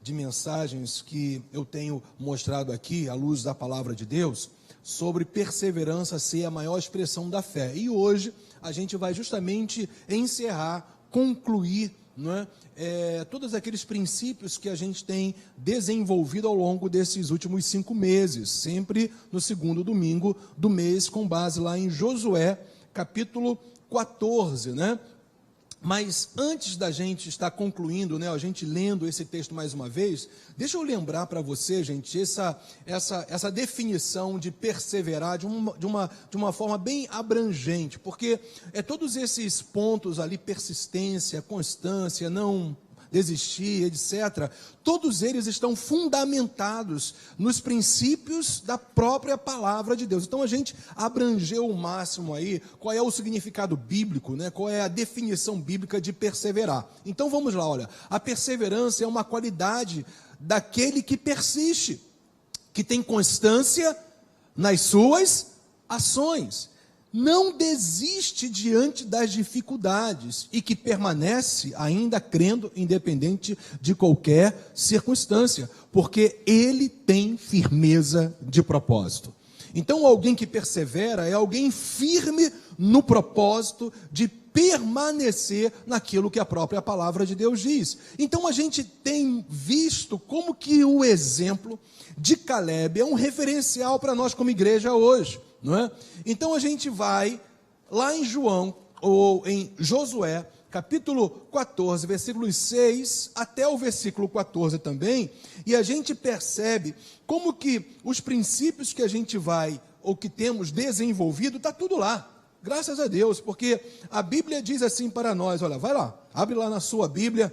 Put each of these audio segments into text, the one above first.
de mensagens que eu tenho mostrado aqui, à luz da palavra de Deus, sobre perseverança ser a maior expressão da fé. E hoje a gente vai justamente encerrar, concluir, não é? Todos aqueles princípios que a gente tem desenvolvido ao longo desses últimos 5 meses, sempre no segundo domingo do mês, com base lá em Josué, capítulo 14, né? Mas antes da gente estar concluindo, né, a gente lendo esse texto mais uma vez, deixa eu lembrar para você, gente, essa definição de perseverar de uma forma bem abrangente, porque todos esses pontos ali, persistência, constância, não desistir, etc., todos eles estão fundamentados nos princípios da própria palavra de Deus. Então a gente abrangeu o máximo aí, qual é o significado bíblico, né? Qual é a definição bíblica de perseverar. Então vamos lá, olha, a perseverança é uma qualidade daquele que persiste, que tem constância nas suas ações, não desiste diante das dificuldades e que permanece ainda crendo, independente de qualquer circunstância, porque ele tem firmeza de propósito. Então, alguém que persevera é alguém firme no propósito de permanecer naquilo que a própria palavra de Deus diz. Então, a gente tem visto como que o exemplo de Caleb é um referencial para nós como igreja hoje. Não é? Então a gente vai lá em João, ou em Josué, capítulo 14, versículos 6 até o versículo 14 também, e a gente percebe como que os princípios que a gente vai, ou que temos desenvolvido, está tudo lá, graças a Deus, porque a Bíblia diz assim para nós, olha, vai lá, abre lá na sua Bíblia,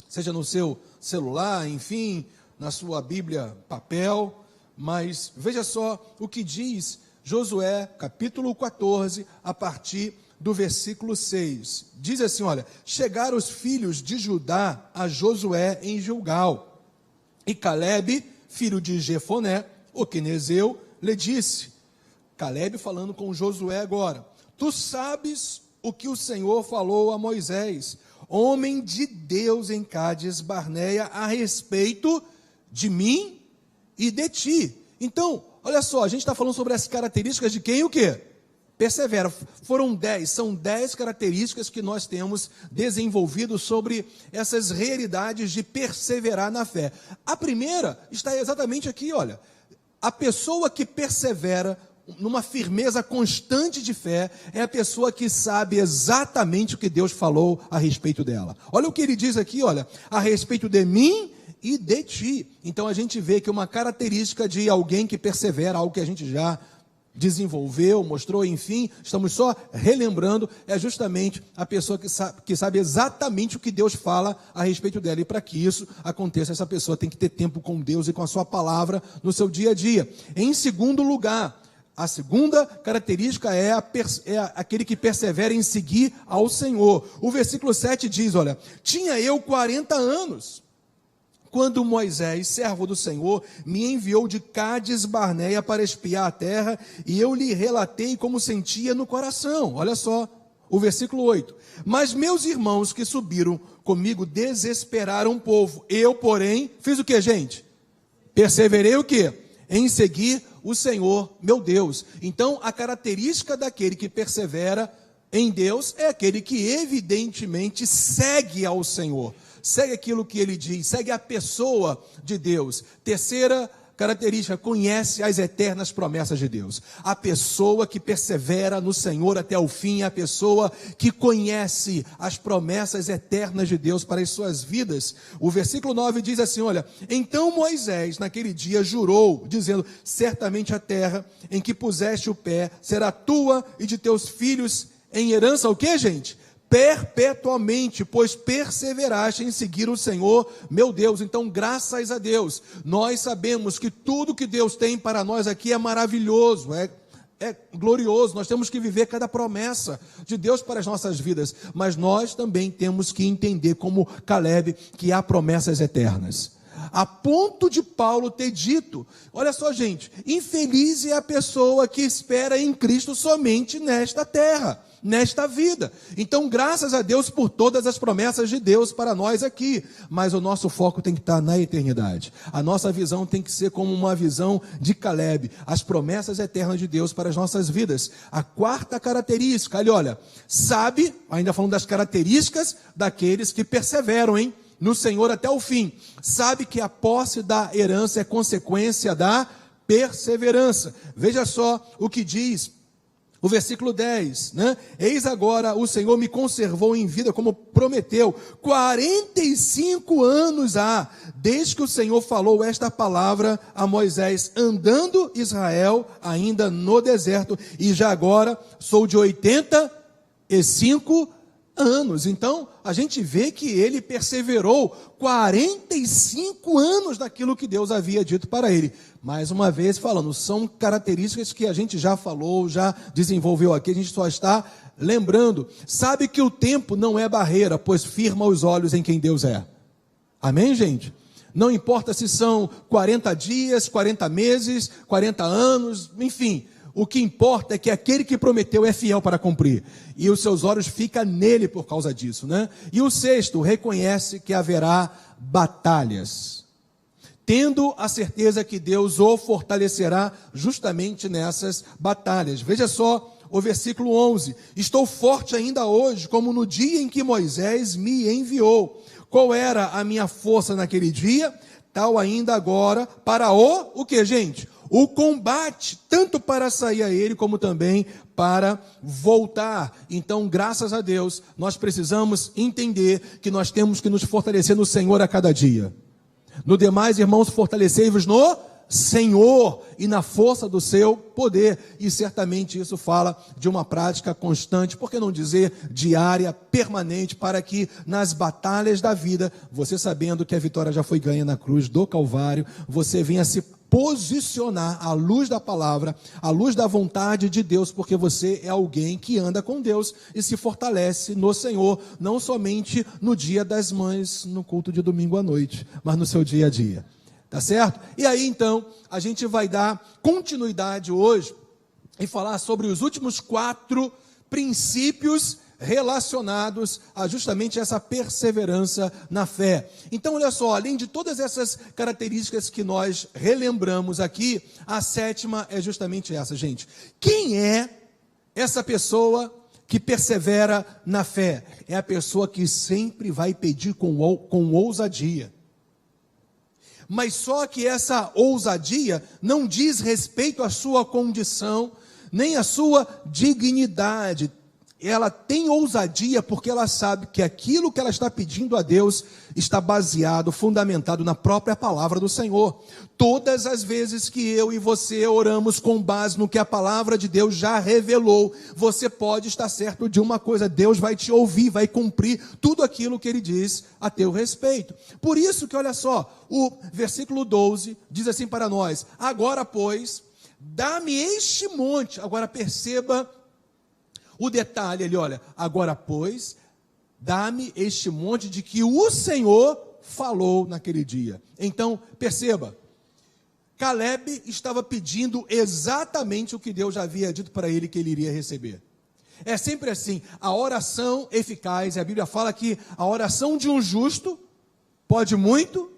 seja no seu celular, enfim, na sua Bíblia papel, mas veja só o que diz Josué, capítulo 14, a partir do versículo 6. Diz assim, olha, chegaram os filhos de Judá a Josué em Gilgal, e Caleb, filho de Jefoné, o quenezeu, lhe disse, Caleb falando com Josué agora, tu sabes o que o Senhor falou a Moisés, homem de Deus em Cádiz Barneia, a respeito de mim e de ti. Então, olha só, a gente está falando sobre as características de quem e o quê? Persevera. São 10 características que nós temos desenvolvido sobre essas realidades de perseverar na fé. A primeira está exatamente aqui, olha. A pessoa que persevera numa firmeza constante de fé é a pessoa que sabe exatamente o que Deus falou a respeito dela. Olha o que ele diz aqui, olha, a respeito de mim e de ti. Então a gente vê que uma característica de alguém que persevera, algo que a gente já desenvolveu, mostrou, enfim, estamos só relembrando, é justamente a pessoa que sabe exatamente o que Deus fala a respeito dela. E para que isso aconteça, essa pessoa tem que ter tempo com Deus e com a sua palavra no seu dia a dia. Em segundo lugar, a segunda característica é aquele que persevera em seguir ao Senhor. O versículo 7 diz, olha, tinha eu 40 anos, quando Moisés, servo do Senhor, me enviou de Cádiz Barneia para espiar a terra, e eu lhe relatei como sentia no coração. Olha só, o versículo 8. Mas meus irmãos que subiram comigo desesperaram o povo. Eu, porém, fiz o que, gente? Perseverei o quê? Em seguir o Senhor, meu Deus. Então, a característica daquele que persevera em Deus é aquele que evidentemente segue ao Senhor. Segue aquilo que ele diz, segue a pessoa de Deus. Terceira característica, conhece as eternas promessas de Deus. A pessoa que persevera no Senhor até o fim, é a pessoa que conhece as promessas eternas de Deus para as suas vidas. O versículo 9 diz assim, olha, então Moisés naquele dia jurou, dizendo, certamente a terra em que puseste o pé será tua e de teus filhos em herança, o que, gente? Perpetuamente, pois perseveraste em seguir o Senhor, meu Deus. Então, graças a Deus, nós sabemos que tudo que Deus tem para nós aqui é maravilhoso, é glorioso. Nós temos que viver cada promessa de Deus para as nossas vidas, mas nós também temos que entender, como Caleb, que há promessas eternas. A ponto de Paulo ter dito, olha só, gente, infeliz é a pessoa que espera em Cristo somente nesta terra. nesta vida. Então, graças a Deus por todas as promessas de Deus para nós aqui, mas o nosso foco tem que estar na eternidade. A nossa visão tem que ser como uma visão de Caleb, as promessas eternas de Deus para as nossas vidas. A quarta característica, olha, sabe, ainda falando das características daqueles que perseveram, no Senhor até o fim, sabe que a posse da herança é consequência da perseverança. Veja só o que diz o versículo 10, Eis agora o Senhor me conservou em vida como prometeu, 45 anos há, desde que o Senhor falou esta palavra a Moisés, andando Israel ainda no deserto, e já agora sou de 85 anos. Então, a gente vê que ele perseverou 45 anos naquilo que Deus havia dito para ele. Mais uma vez falando, são características que a gente já falou, já desenvolveu aqui, a gente só está lembrando. Sabe que o tempo não é barreira, pois firma os olhos em quem Deus é. Amém, gente? Não importa se são 40 dias, 40 meses, 40 anos, enfim. O que importa é que aquele que prometeu é fiel para cumprir. E os seus olhos ficam nele por causa disso, E o sexto, reconhece que haverá batalhas, tendo a certeza que Deus o fortalecerá justamente nessas batalhas. Veja só o versículo 11. Estou forte ainda hoje, como no dia em que Moisés me enviou. Qual era a minha força naquele dia? Tal ainda agora para o que, gente? O combate, tanto para sair a ele, como também para voltar. Então, graças a Deus, nós precisamos entender que nós temos que nos fortalecer no Senhor a cada dia. No demais, irmãos, fortalecei-vos no Senhor e na força do seu poder. E certamente isso fala de uma prática constante, por que não dizer diária, permanente, para que nas batalhas da vida, você sabendo que a vitória já foi ganha na cruz do Calvário, você venha se posicionar à luz da palavra, à luz da vontade de Deus, porque você é alguém que anda com Deus e se fortalece no Senhor, não somente no dia das mães, no culto de domingo à noite, mas no seu dia a dia, tá certo? E aí então, a gente vai dar continuidade hoje e falar sobre os últimos 4 princípios relacionados a justamente essa perseverança na fé. Então, olha só, além de todas essas características que nós relembramos aqui, a 7ª é justamente essa, gente. Quem é essa pessoa que persevera na fé? É a pessoa que sempre vai pedir com ousadia. Mas só que essa ousadia não diz respeito à sua condição, nem à sua dignidade. Ela tem ousadia porque ela sabe que aquilo que ela está pedindo a Deus está baseado, fundamentado na própria palavra do Senhor. Todas as vezes que eu e você oramos com base no que a palavra de Deus já revelou, você pode estar certo de uma coisa: Deus vai te ouvir, vai cumprir tudo aquilo que Ele diz a teu respeito. Por isso que, olha só, o versículo 12 diz assim para nós: agora, pois, dá-me este monte. Agora perceba o detalhe ali, olha, agora pois, dá-me este monte de que o Senhor falou naquele dia. Então, perceba, Caleb estava pedindo exatamente o que Deus já havia dito para ele que ele iria receber. É sempre assim, a oração eficaz, a Bíblia fala que a oração de um justo pode muito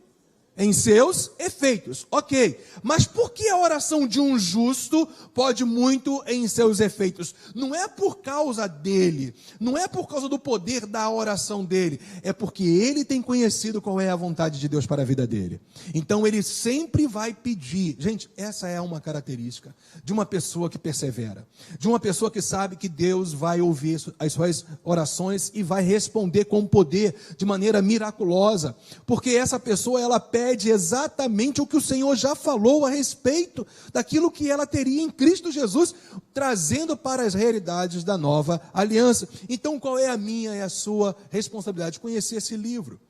em seus efeitos, ok, mas por que a oração de um justo pode muito em seus efeitos? Não é por causa dele, não é por causa do poder da oração dele, é porque ele tem conhecido qual é a vontade de Deus para a vida dele. Então ele sempre vai pedir. Gente, essa é uma característica de uma pessoa que persevera, de uma pessoa que sabe que Deus vai ouvir as suas orações e vai responder com poder, de maneira miraculosa, porque essa pessoa, ela pede exatamente o que o Senhor já falou a respeito daquilo que ela teria em Cristo Jesus, trazendo para as realidades da nova aliança. Então, qual é a minha e a sua responsabilidade? Conhecer esse livro,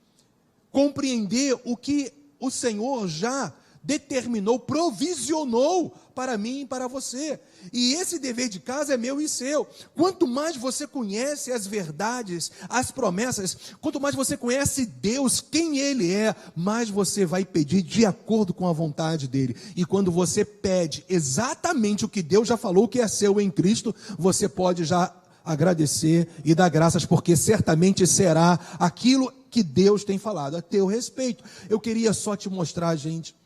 compreender o que o Senhor já determinou, provisionou para mim e para você. E esse dever de casa é meu e seu. Quanto mais você conhece as verdades, as promessas, quanto mais você conhece Deus, quem Ele é, mais você vai pedir de acordo com a vontade dEle. E quando você pede exatamente o que Deus já falou que é seu em Cristo, você pode já agradecer e dar graças, porque certamente será aquilo que Deus tem falado a teu respeito. Eu queria só te mostrar, gente,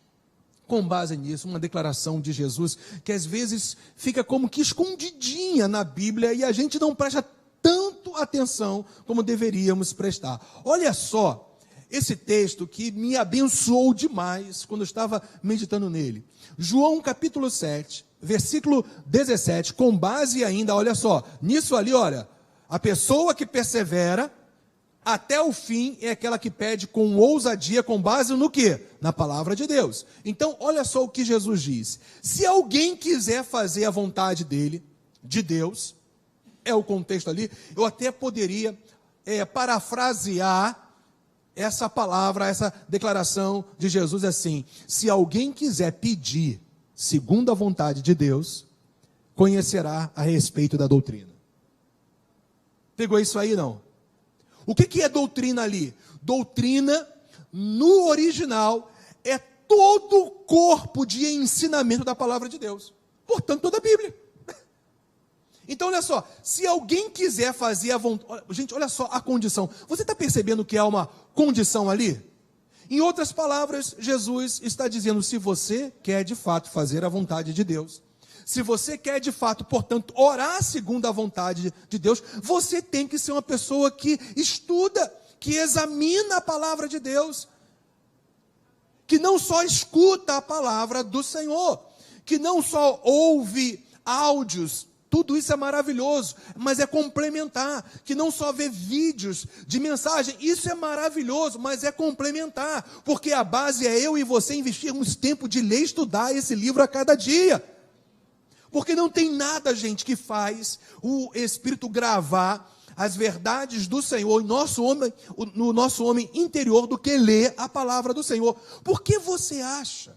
com base nisso, uma declaração de Jesus, que às vezes fica como que escondidinha na Bíblia e a gente não presta tanto atenção como deveríamos prestar. Olha só esse texto que me abençoou demais quando eu estava meditando nele. João capítulo 7, versículo 17, com base ainda, olha só, nisso ali, olha, a pessoa que persevera até o fim é aquela que pede com ousadia, com base no quê? Na palavra de Deus. Então, olha só o que Jesus diz. Se alguém quiser fazer a vontade dele, de Deus, é o contexto ali, eu até poderia parafrasear essa palavra, essa declaração de Jesus assim: se alguém quiser pedir segundo a vontade de Deus, conhecerá a respeito da doutrina. Pegou isso aí, não? O que é doutrina ali? Doutrina, no original, é todo o corpo de ensinamento da palavra de Deus. Portanto, toda a Bíblia. Então, olha só, se alguém quiser fazer a vontade... Gente, olha só a condição. Você está percebendo que há uma condição ali? Em outras palavras, Jesus está dizendo, se você quer de fato fazer a vontade de Deus, se você quer de fato, portanto, orar segundo a vontade de Deus, você tem que ser uma pessoa que estuda, que examina a palavra de Deus, que não só escuta a palavra do Senhor, que não só ouve áudios, tudo isso é maravilhoso, mas é complementar, que não só vê vídeos de mensagem, isso é maravilhoso, mas é complementar, porque a base é eu e você investirmos tempo de ler e estudar esse livro a cada dia. Porque não tem nada, gente, que faz o Espírito gravar as verdades do Senhor no nosso homem interior do que ler a palavra do Senhor. Por que você acha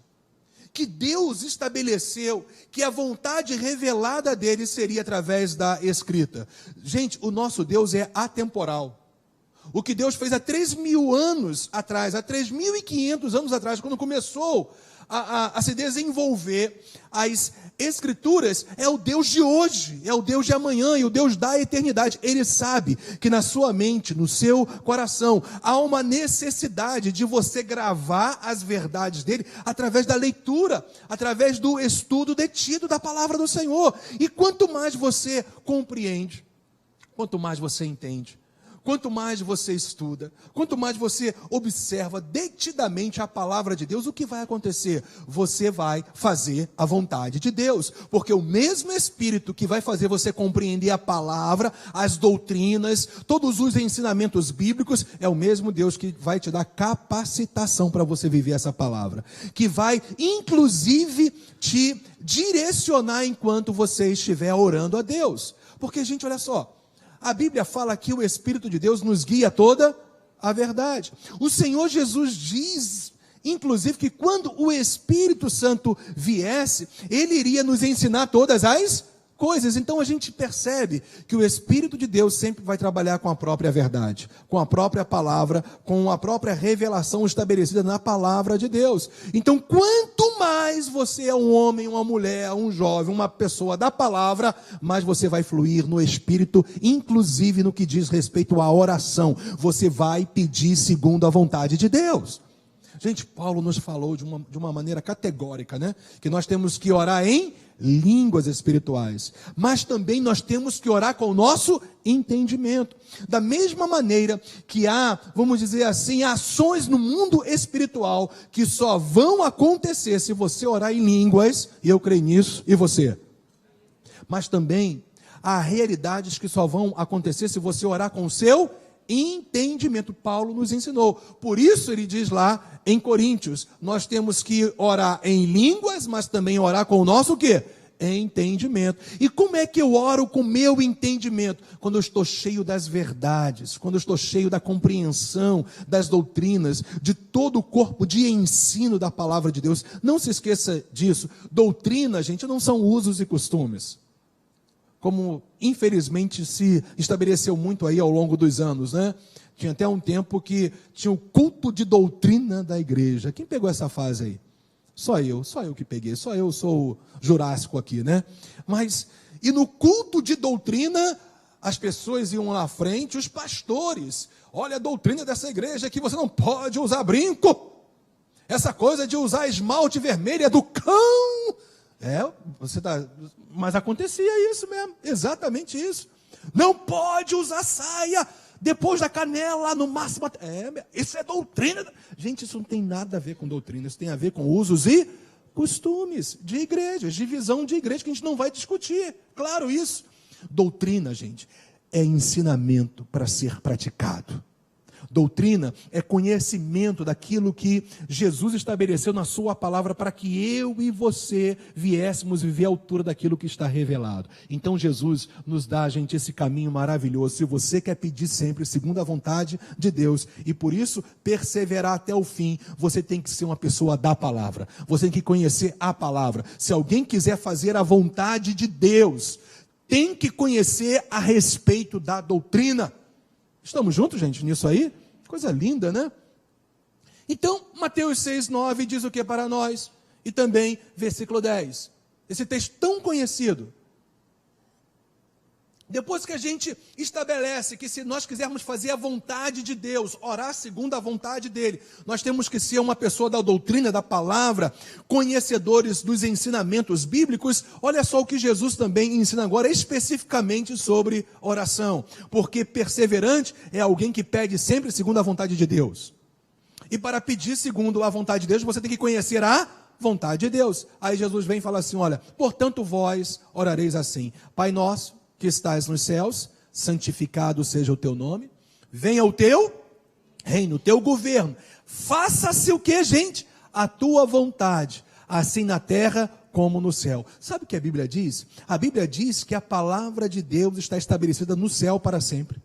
que Deus estabeleceu que a vontade revelada dele seria através da escrita? Gente, o nosso Deus é atemporal. O que Deus fez há 3.000 anos atrás, há 3.500 anos atrás, quando começou a se desenvolver as Escrituras, é o Deus de hoje, é o Deus de amanhã e o Deus da eternidade. Ele sabe que na sua mente, no seu coração, há uma necessidade de você gravar as verdades dele através da leitura, através do estudo detido da palavra do Senhor. E quanto mais você compreende, quanto mais você entende, quanto mais você estuda, quanto mais você observa detidamente a palavra de Deus, o que vai acontecer? Você vai fazer a vontade de Deus, porque o mesmo Espírito que vai fazer você compreender a palavra, as doutrinas, todos os ensinamentos bíblicos, é o mesmo Deus que vai te dar capacitação para você viver essa palavra, que vai inclusive te direcionar enquanto você estiver orando a Deus. Porque, gente, olha só, a Bíblia fala que o Espírito de Deus nos guia a toda a verdade. O Senhor Jesus diz, inclusive, que quando o Espírito Santo viesse, Ele iria nos ensinar todas as coisas. Então a gente percebe que o Espírito de Deus sempre vai trabalhar com a própria verdade, com a própria palavra, com a própria revelação estabelecida na palavra de Deus. Então, quanto mais você é um homem, uma mulher, um jovem, uma pessoa da palavra, mais você vai fluir no Espírito, inclusive no que diz respeito à oração. Você vai pedir segundo a vontade de Deus. Gente, Paulo nos falou de uma maneira categórica, né? Que nós temos que orar em línguas espirituais, mas também nós temos que orar com o nosso entendimento. Da mesma maneira que há, vamos dizer assim, ações no mundo espiritual que só vão acontecer se você orar em línguas, e eu creio nisso, e você? Mas também há realidades que só vão acontecer se você orar com o seu entendimento. Paulo nos ensinou. Por isso ele diz lá em Coríntios, nós temos que orar em línguas, mas também orar com o nosso o quê? Entendimento. E como é que eu oro com o meu entendimento? Quando eu estou cheio das verdades, quando eu estou cheio da compreensão das doutrinas, de todo o corpo de ensino da palavra de Deus. Não se esqueça disso. Doutrina, gente, não são usos e costumes, como infelizmente se estabeleceu muito aí ao longo dos anos, né? Tinha até um tempo que tinha o culto de doutrina da igreja. Quem pegou essa fase aí? Só eu que peguei, só eu sou o Jurássico aqui, né? Mas, e no culto de doutrina, as pessoas iam lá à frente, os pastores, olha a doutrina dessa igreja, que você não pode usar brinco, essa coisa de usar esmalte vermelho é do cão. Mas acontecia isso mesmo, exatamente isso. Não pode usar saia depois da canela, no máximo. Isso é doutrina. Gente, isso não tem nada a ver com doutrina, isso tem a ver com usos e costumes de igrejas, divisão de igreja, que a gente não vai discutir. Claro isso. Doutrina, gente, é ensinamento para ser praticado. Doutrina é conhecimento daquilo que Jesus estabeleceu na sua palavra para que eu e você viéssemos viver à altura daquilo que está revelado. Então Jesus nos dá, gente, esse caminho maravilhoso. Se você quer pedir sempre segundo a vontade de Deus e por isso perseverar até o fim, você tem que ser uma pessoa da palavra. Você tem que conhecer a palavra. Se alguém quiser fazer a vontade de Deus, tem que conhecer a respeito da doutrina. Estamos juntos, gente, nisso aí? Coisa linda, né? Então, Mateus 6:9 diz o que para nós? E também, versículo 10. Esse texto tão conhecido. Depois que a gente estabelece que se nós quisermos fazer a vontade de Deus, orar segundo a vontade dele, nós temos que ser uma pessoa da doutrina, da palavra, conhecedores dos ensinamentos bíblicos. Olha só o que Jesus também ensina agora especificamente sobre oração. Porque perseverante é alguém que pede sempre segundo a vontade de Deus. E para pedir segundo a vontade de Deus, você tem que conhecer a vontade de Deus. Aí Jesus vem e fala assim, olha, portanto vós orareis assim, Pai nosso, que estás nos céus, santificado seja o teu nome, venha o teu reino, o teu governo, faça-se o que, gente? A tua vontade, assim na terra como no céu. Sabe o que a Bíblia diz? A Bíblia diz que a palavra de Deus está estabelecida no céu para sempre.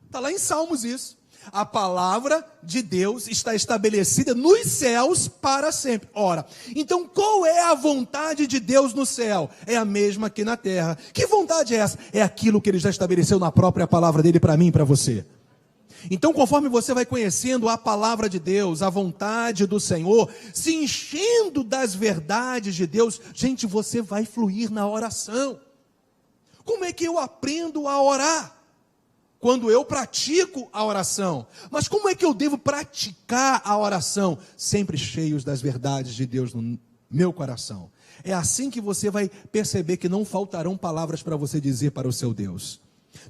Está lá em Salmos isso. A palavra de Deus está estabelecida nos céus para sempre. Ora, então qual é a vontade de Deus no céu? É a mesma que na terra. Que vontade é essa? É aquilo que ele já estabeleceu na própria palavra dele para mim e para você. Então, conforme você vai conhecendo a palavra de Deus, a vontade do Senhor, se enchendo das verdades de Deus, gente, você vai fluir na oração. Como é que eu aprendo a orar? Quando eu pratico a oração. Mas como é que eu devo praticar a oração? Sempre cheios das verdades de Deus no meu coração. É assim que você vai perceber que não faltarão palavras para você dizer para o seu Deus.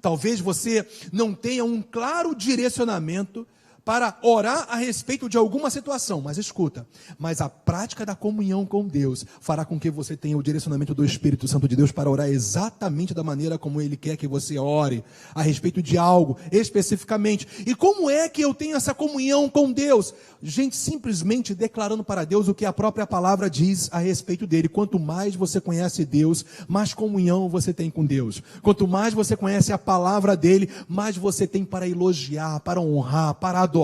Talvez você não tenha um claro direcionamento para orar a respeito de alguma situação, mas escuta, mas a prática da comunhão com Deus fará com que você tenha o direcionamento do Espírito Santo de Deus para orar exatamente da maneira como Ele quer que você ore, a respeito de algo especificamente. E como é que eu tenho essa comunhão com Deus? Gente, simplesmente declarando para Deus o que a própria palavra diz a respeito dele. Quanto mais você conhece Deus, mais comunhão você tem com Deus. Quanto mais você conhece a palavra dele, mais você tem para elogiar, para honrar, para adorar.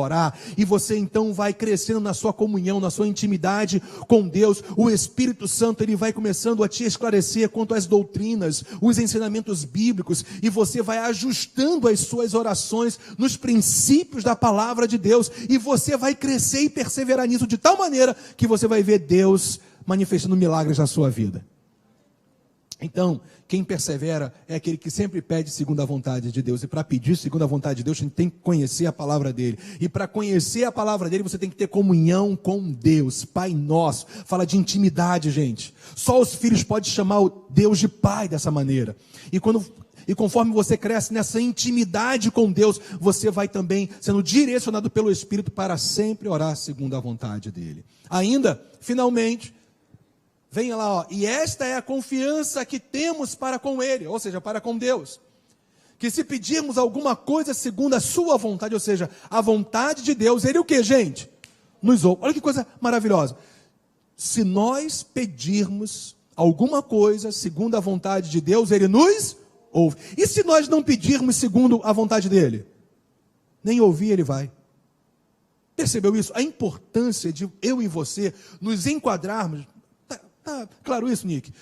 E você então vai crescendo na sua comunhão, na sua intimidade com Deus. O Espírito Santo, ele vai começando a te esclarecer quanto às doutrinas, os ensinamentos bíblicos, e você vai ajustando as suas orações nos princípios da palavra de Deus, e você vai crescer e perseverar nisso de tal maneira que você vai ver Deus manifestando milagres na sua vida. Então, quem persevera é aquele que sempre pede segundo a vontade de Deus. E para pedir segundo a vontade de Deus, a gente tem que conhecer a palavra dele. E para conhecer a palavra dele, você tem que ter comunhão com Deus. Pai nosso. Fala de intimidade, gente. Só os filhos podem chamar o Deus de pai dessa maneira. E conforme você cresce nessa intimidade com Deus, você vai também sendo direcionado pelo Espírito para sempre orar segundo a vontade dele. Ainda, finalmente, venha lá, ó, e esta é a confiança que temos para com ele, ou seja, para com Deus. Que se pedirmos alguma coisa segundo a sua vontade, ou seja, a vontade de Deus, ele o que, gente? Nos ouve. Olha que coisa maravilhosa. Se nós pedirmos alguma coisa segundo a vontade de Deus, ele nos ouve. E se nós não pedirmos segundo a vontade dele? Nem ouvir ele vai. Percebeu isso? A importância de eu e você nos enquadrarmos. Tá claro isso, Nick?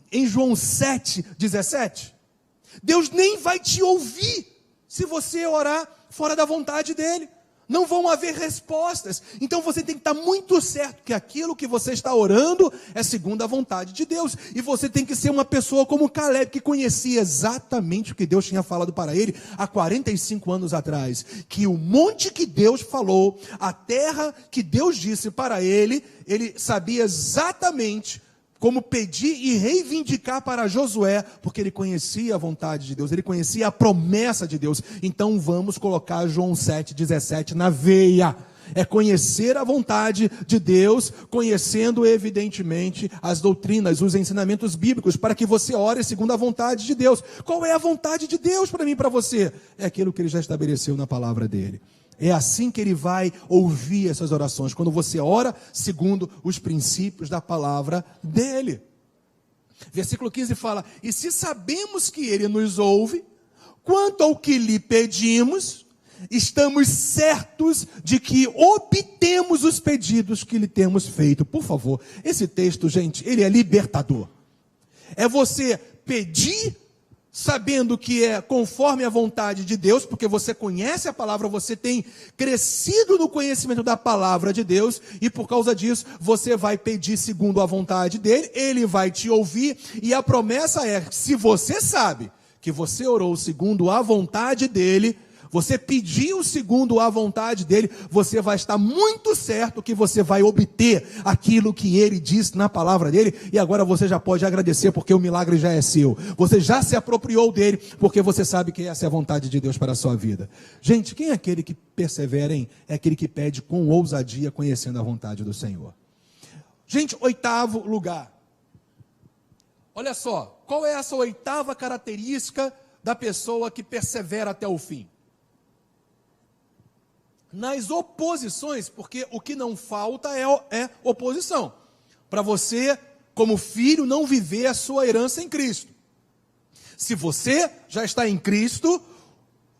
Em João 7:17, Deus nem vai te ouvir se você orar fora da vontade dele. Não vão haver respostas. Então você tem que estar muito certo que aquilo que você está orando é segundo a vontade de Deus. E você tem que ser uma pessoa como Caleb, que conhecia exatamente o que Deus tinha falado para ele há 45 anos atrás. Que o monte que Deus falou, a terra que Deus disse para ele, ele sabia exatamente como pedir e reivindicar para Josué, porque ele conhecia a vontade de Deus, ele conhecia a promessa de Deus. Então vamos colocar João 7,17 na veia. É conhecer a vontade de Deus, conhecendo evidentemente as doutrinas, os ensinamentos bíblicos, para que você ore segundo a vontade de Deus. Qual é a vontade de Deus para mim e para você? É aquilo que ele já estabeleceu na palavra dele. É assim que ele vai ouvir essas orações, quando você ora segundo os princípios da palavra dele. Versículo 15 fala: e se sabemos que ele nos ouve, quanto ao que lhe pedimos, estamos certos de que obtemos os pedidos que lhe temos feito. Por favor, esse texto, gente, ele é libertador. É você pedir sabendo que é conforme a vontade de Deus, porque você conhece a palavra, você tem crescido no conhecimento da palavra de Deus, e por causa disso, você vai pedir segundo a vontade dele, ele vai te ouvir, e a promessa é, se você sabe que você orou segundo a vontade dele, você pediu segundo a vontade dele, você vai estar muito certo que você vai obter aquilo que ele disse na palavra dele, e agora você já pode agradecer porque o milagre já é seu. Você já se apropriou dele, porque você sabe que essa é a vontade de Deus para a sua vida. Gente, quem é aquele que persevera, hein? É aquele que pede com ousadia, conhecendo a vontade do Senhor. Gente, 8º lugar. Olha só, qual é essa 8ª característica da pessoa que persevera até o fim? Nas oposições, porque o que não falta é oposição. Para você, como filho, não viver a sua herança em Cristo. Se você já está em Cristo,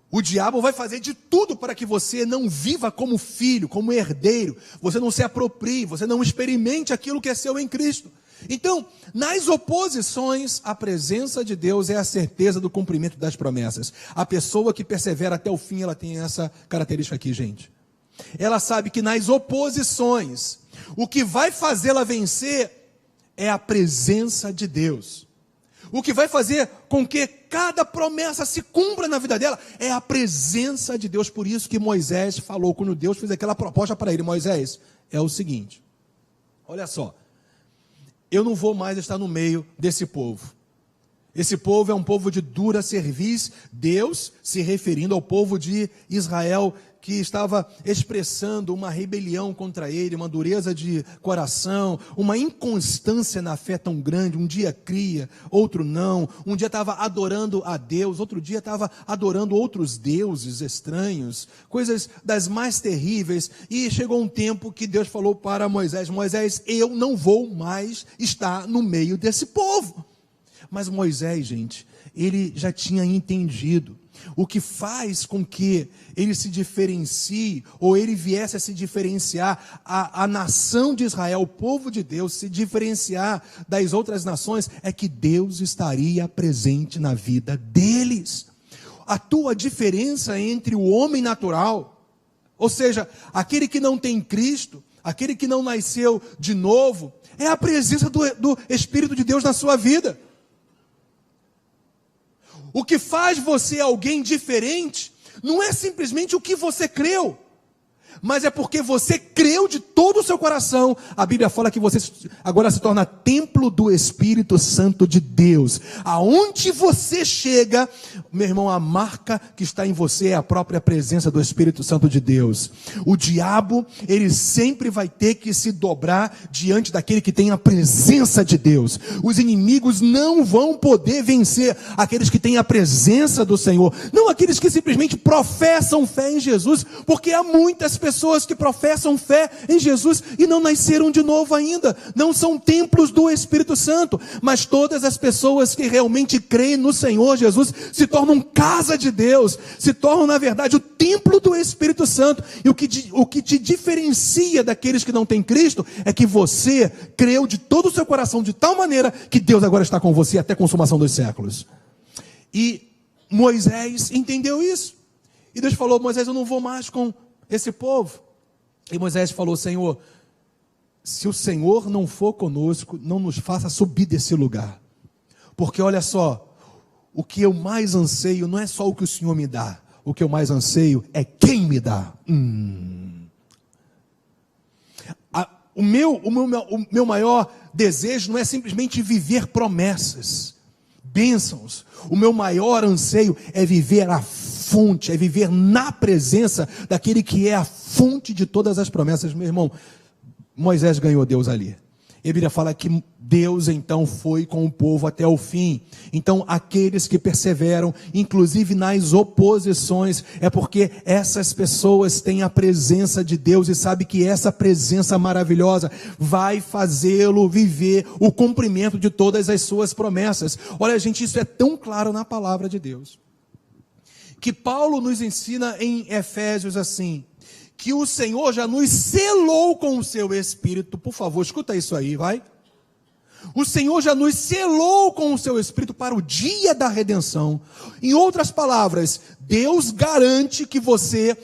o diabo vai fazer de tudo para que você não viva como filho, como herdeiro. Você não se aproprie, você não experimente aquilo que é seu em Cristo. Então, nas oposições, a presença de Deus é a certeza do cumprimento das promessas. A pessoa que persevera até o fim, ela tem essa característica aqui, gente. Ela sabe que nas oposições, o que vai fazê-la vencer é a presença de Deus. O que vai fazer com que cada promessa se cumpra na vida dela é a presença de Deus. Por isso que Moisés falou, quando Deus fez aquela proposta para ele: Moisés, é o seguinte, olha só, eu não vou mais estar no meio desse povo. Esse povo é um povo de dura cerviz. Deus se referindo ao povo de Israel, que estava expressando uma rebelião contra ele, uma dureza de coração, uma inconstância na fé tão grande. Um dia cria, outro não. Um dia estava adorando a Deus, outro dia estava adorando outros deuses estranhos, coisas das mais terríveis. E chegou um tempo que Deus falou para Moisés: Moisés, eu não vou mais estar no meio desse povo. Mas Moisés, gente, ele já tinha entendido. O que faz com que ele se diferencie, ou ele viesse a se diferenciar, a nação de Israel, o povo de Deus, se diferenciar das outras nações, é que Deus estaria presente na vida deles. A tua diferença entre o homem natural, ou seja, aquele que não tem Cristo, aquele que não nasceu de novo, é a presença do Espírito de Deus na sua vida. O que faz você alguém diferente não é simplesmente o que você creu, mas é porque você creu de todo o seu coração. A Bíblia fala que você agora se torna templo do Espírito Santo de Deus. Aonde você chega, meu irmão, a marca que está em você é a própria presença do Espírito Santo de Deus. O diabo, ele sempre vai ter que se dobrar diante daquele que tem a presença de Deus. Os inimigos não vão poder vencer aqueles que têm a presença do Senhor, não aqueles que simplesmente professam fé em Jesus, porque há muitas pessoas que professam fé em Jesus e não nasceram de novo ainda, não são templos do Espírito Santo. Mas todas as pessoas que realmente creem no Senhor Jesus se tornam casa de Deus, se tornam na verdade o templo do Espírito Santo. E o que te diferencia daqueles que não têm Cristo é que você creu de todo o seu coração, de tal maneira que Deus agora está com você até a consumação dos séculos. E Moisés entendeu isso, e Deus falou: Moisés, eu não vou mais com esse povo. E Moisés falou: Senhor, se o Senhor não for conosco, não nos faça subir desse lugar. Porque olha só, o que eu mais anseio não é só o que o Senhor me dá. O que eu mais anseio é quem me dá. O meu maior desejo não é simplesmente viver promessas, bênçãos. O meu maior anseio é viver a fonte, é viver na presença daquele que é a fonte de todas as promessas. Meu irmão, Moisés ganhou Deus ali. E a Bíblia fala que Deus então foi com o povo até o fim. Então aqueles que perseveram, inclusive nas oposições, é porque essas pessoas têm a presença de Deus e sabe que essa presença maravilhosa vai fazê-lo viver o cumprimento de todas as suas promessas. Olha, gente, isso é tão claro na palavra de Deus, que Paulo nos ensina em Efésios assim, que o Senhor já nos selou com o seu Espírito. Por favor, escuta isso aí, vai. O Senhor já nos selou com o seu Espírito para o dia da redenção. Em outras palavras, Deus garante que você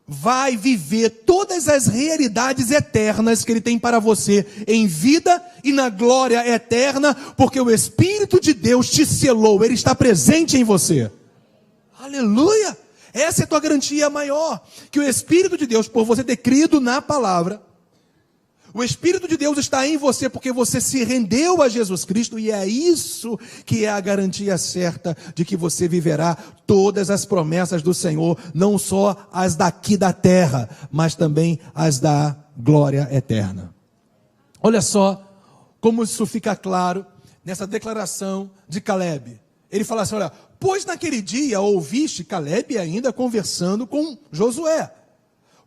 vai viver todas as realidades eternas que Ele tem para você em vida e na glória eterna, porque o Espírito de Deus te selou, Ele está presente em você. Aleluia! Essa é a tua garantia maior, que o Espírito de Deus, por você ter crido na palavra, o Espírito de Deus está em você porque você se rendeu a Jesus Cristo, e é isso que é a garantia certa de que você viverá todas as promessas do Senhor, não só as daqui da terra, mas também as da glória eterna. Olha só como isso fica claro nessa declaração de Caleb. Ele fala assim, olha, pois naquele dia ouviste, Caleb ainda conversando com Josué,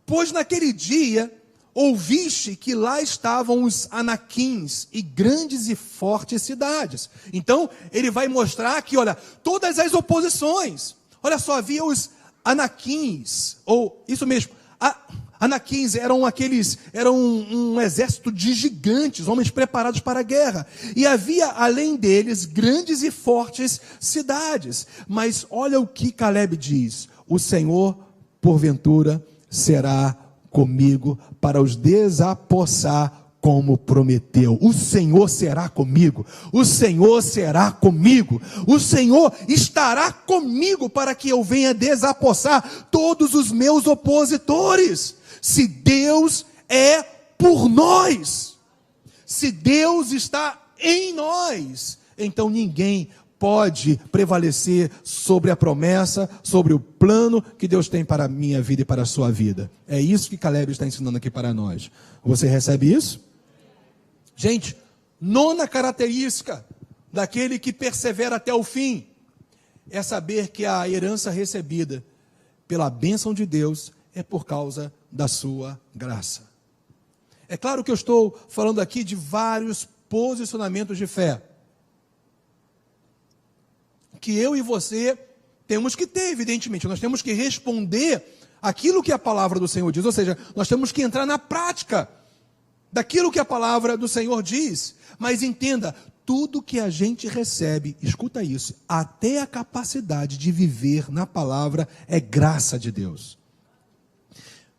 pois naquele dia ouviste que lá estavam os anaquins e grandes e fortes cidades. Então ele vai mostrar que, olha, todas as oposições, olha só, havia os anaquins, ou isso mesmo, anaquins eram um exército de gigantes, homens preparados para a guerra. E havia, além deles, grandes e fortes cidades. Mas olha o que Caleb diz: o Senhor, porventura, será comigo para os desapossar como prometeu. O Senhor será comigo, o Senhor será comigo, o Senhor estará comigo para que eu venha desapossar todos os meus opositores. Se Deus é por nós, se Deus está em nós, então ninguém pode prevalecer sobre a promessa, sobre o plano que Deus tem para a minha vida e para a sua vida. É isso que Caleb está ensinando aqui para nós. Você recebe isso? Gente, nona característica daquele que persevera até o fim é saber que a herança recebida pela bênção de Deus é por causa da sua graça. É claro que eu estou falando aqui de vários posicionamentos de fé que eu e você temos que ter, evidentemente. Nós temos que responder aquilo que a palavra do Senhor diz, ou seja, nós temos que entrar na prática daquilo que a palavra do Senhor diz. Mas entenda, tudo que a gente recebe, escuta isso, até a capacidade de viver na palavra é graça de Deus.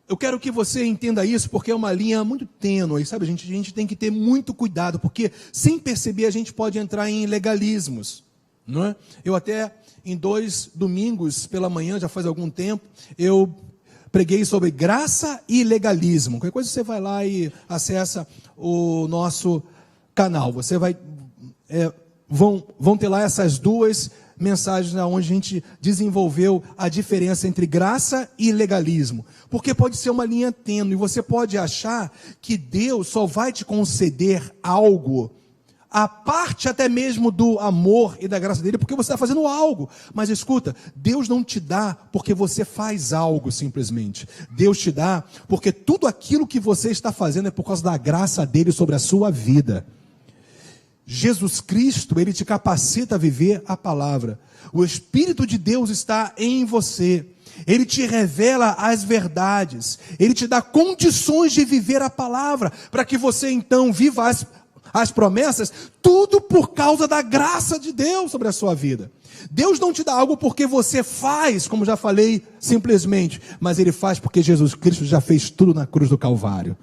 Eu quero que você entenda isso, porque é uma linha muito tênue, sabe? A gente tem que ter muito cuidado, porque sem perceber a gente pode entrar em legalismos. Não é? Eu até, em 2 domingos pela manhã, já faz algum tempo, eu preguei sobre graça e legalismo. Qualquer coisa você vai lá e acessa o nosso canal. Você vai, vão ter lá essas duas mensagens onde a gente desenvolveu a diferença entre graça e legalismo. Porque pode ser uma linha tênue, você pode achar que Deus só vai te conceder algo, a parte até mesmo do amor e da graça dele, porque você está fazendo algo. Mas escuta, Deus não te dá porque você faz algo simplesmente. Deus te dá porque tudo aquilo que você está fazendo é por causa da graça dele sobre a sua vida. Jesus Cristo, ele te capacita a viver a palavra. O Espírito de Deus está em você. Ele te revela as verdades. Ele te dá condições de viver a palavra, para que você então viva as promessas, tudo por causa da graça de Deus sobre a sua vida. Deus não te dá algo porque você faz, como já falei, simplesmente, mas Ele faz porque Jesus Cristo já fez tudo na cruz do Calvário.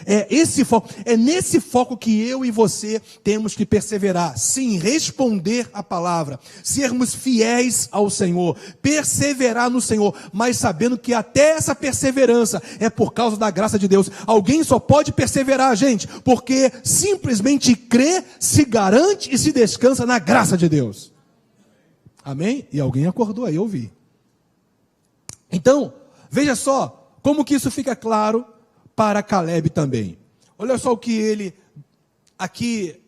É nesse foco que eu e você temos que perseverar. Sim, responder a palavra, sermos fiéis ao Senhor, perseverar no Senhor, mas sabendo que até essa perseverança é por causa da graça de Deus. Alguém só pode perseverar, gente, porque simplesmente crê, se garante e se descansa na graça de Deus. Amém? E alguém acordou aí, eu vi. Então, veja só como que isso fica claro para Caleb também. Olha só o que ele, aqui,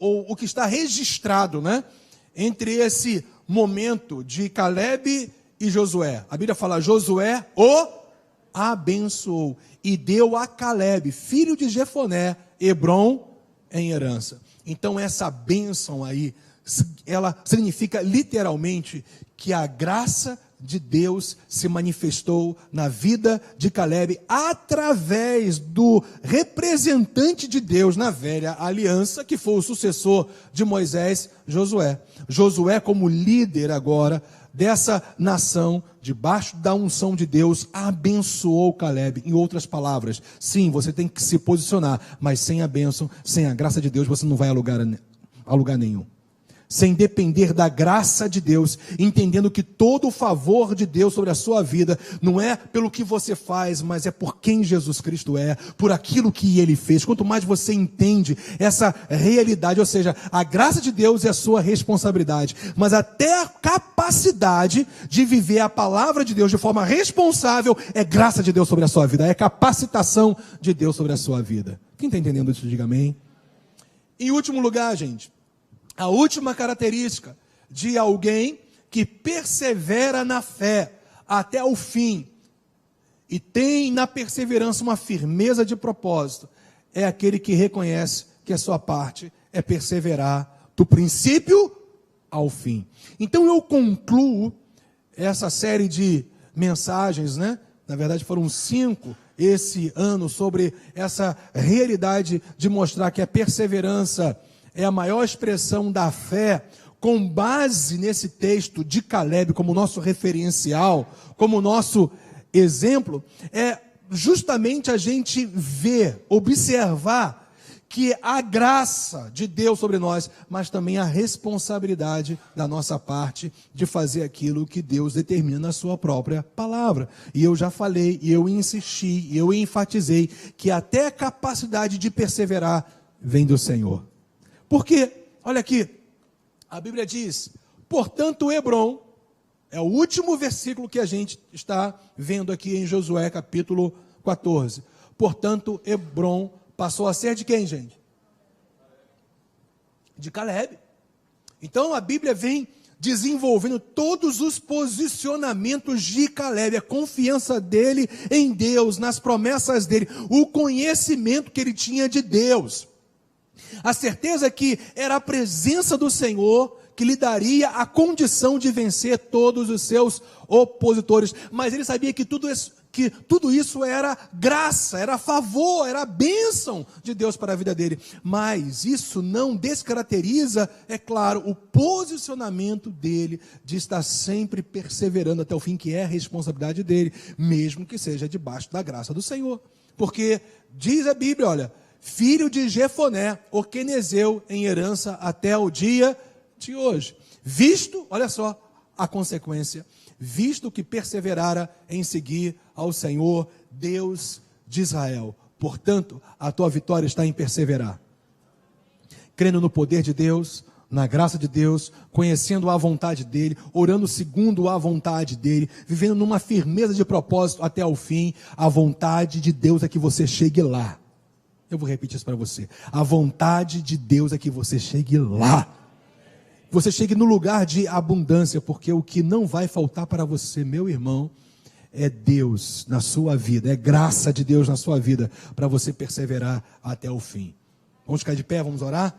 o que está registrado, né? Entre esse momento de Caleb e Josué. A Bíblia fala, Josué o abençoou e deu a Caleb, filho de Jefoné, Hebrom em herança. Então essa bênção aí, ela significa literalmente que a graça de Deus se manifestou na vida de Caleb através do representante de Deus na velha aliança, que foi o sucessor de Moisés, Josué. Josué, como líder agora dessa nação, debaixo da unção de Deus, abençoou Caleb. Em outras palavras, sim, você tem que se posicionar, mas sem a bênção, sem a graça de Deus, você não vai a lugar nenhum. Sem depender da graça de Deus, entendendo que todo o favor de Deus sobre a sua vida não é pelo que você faz, mas é por quem Jesus Cristo é, por aquilo que Ele fez. Quanto mais você entende essa realidade, ou seja, a graça de Deus é a sua responsabilidade, mas até a capacidade de viver a palavra de Deus de forma responsável é graça de Deus sobre a sua vida, é capacitação de Deus sobre a sua vida. Quem está entendendo isso, diga amém. Em último lugar, gente, a última característica de alguém que persevera na fé até o fim e tem na perseverança uma firmeza de propósito, é aquele que reconhece que a sua parte é perseverar do princípio ao fim. Então eu concluo essa série de mensagens, né? Na verdade foram 5 esse ano, sobre essa realidade de mostrar que a perseverança é a maior expressão da fé, com base nesse texto de Caleb como nosso referencial, como nosso exemplo, é justamente a gente ver, observar que a graça de Deus sobre nós, mas também a responsabilidade da nossa parte de fazer aquilo que Deus determina na sua própria palavra. E eu já falei, e eu insisti, e eu enfatizei que até a capacidade de perseverar vem do Senhor. Porque, olha aqui, a Bíblia diz, portanto Hebrom, é o último versículo que a gente está vendo aqui em Josué capítulo 14. Portanto Hebrom passou a ser de quem, gente? De Caleb. Então a Bíblia vem desenvolvendo todos os posicionamentos de Caleb, a confiança dele em Deus, nas promessas dele, o conhecimento que ele tinha de Deus. A certeza que era a presença do Senhor que lhe daria a condição de vencer todos os seus opositores. Mas ele sabia que tudo isso era graça, era favor, era bênção de Deus para a vida dele. Mas isso não descaracteriza, é claro, o posicionamento dele de estar sempre perseverando até o fim, que é a responsabilidade dele, mesmo que seja debaixo da graça do Senhor. Porque diz a Bíblia, olha, filho de Jefoné, o quenezeu em herança até o dia de hoje. Visto, olha só a consequência, visto que perseverara em seguir ao Senhor, Deus de Israel. Portanto, a tua vitória está em perseverar. Crendo no poder de Deus, na graça de Deus, conhecendo a vontade dEle, orando segundo a vontade dEle, vivendo numa firmeza de propósito até o fim. A vontade de Deus é que você chegue lá. Eu vou repetir isso para você. A vontade de Deus é que você chegue lá. Você chegue no lugar de abundância, porque o que não vai faltar para você, meu irmão, é Deus na sua vida, é graça de Deus na sua vida, para você perseverar até o fim. Vamos ficar de pé, vamos orar?